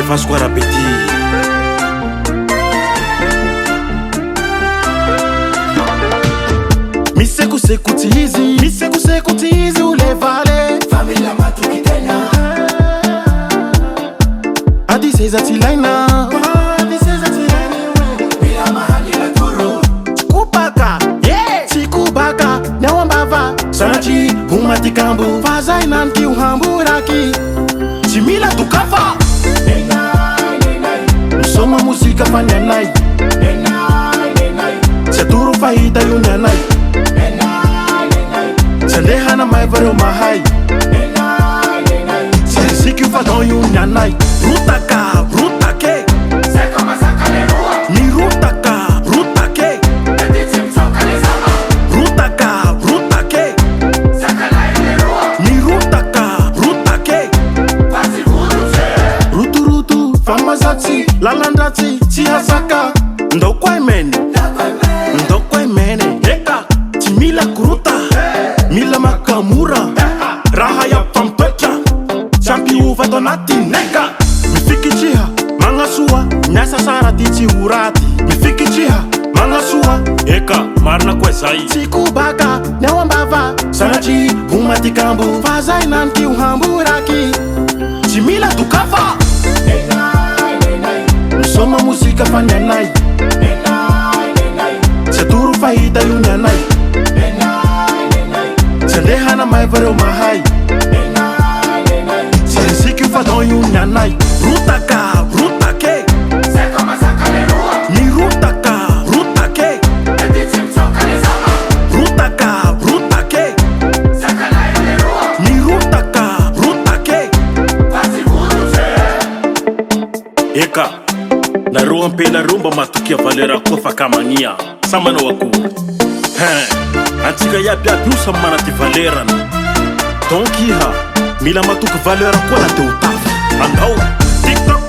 faço com a rapeti. Mi seco tizi o levale. Família mato que tenha. A dizeza tilaina. Bila mahali la turu. Kubaka, yeah. Sikubaka, nyawambava. Sanati, umatikambu. Fazai nanti uhamburaki. Simila tukafa. Soma música fanyanai. Seturu faita yunyanai. Sandehana mai vareu mahai. Siki fadon yunyanai. Rutaka, rutake. Seca masaca de rua. Ni rutaka, rutake. Editim soca de sama. Rutaka, rutake. Seca lá de rua. Ni rutaka, rutake. Quase tudo che. Rutu rutu, famazati, lalandati, tiasaka. Ndokwai mene, ndokwai mene. Eka, timila kuruta, mila makamura. Raha ya pampecha, champi uva donati nega. Mifiki chiha, mangasua, nyasa sarati chiurati. Mifiki chiha, mangasua, eka, marna kwesai. Sikubaka, nyawambava, sanachi, umatikambu. Fazai nanti uhamburaki. Chimila tukafa. Soma música fanyanai. Seturu faita yunyanai. Sandehana mai vareu mahai. Siki fadon yunyanai. Rutaka, rutake. Seca masaca de rua. Ni rutaka, rutake. Editim soca de sama. Rutaka, rutake. Seca lá de rua. Ni rutaka, rutake. Quase tudo che. Eka, na rua mpela rumba matukia valera kofa kamania. Samana waku. Antika yapi usa mana ti valera. Donc iha, mila matuka valera kwa na te utaf. Andao, TikTok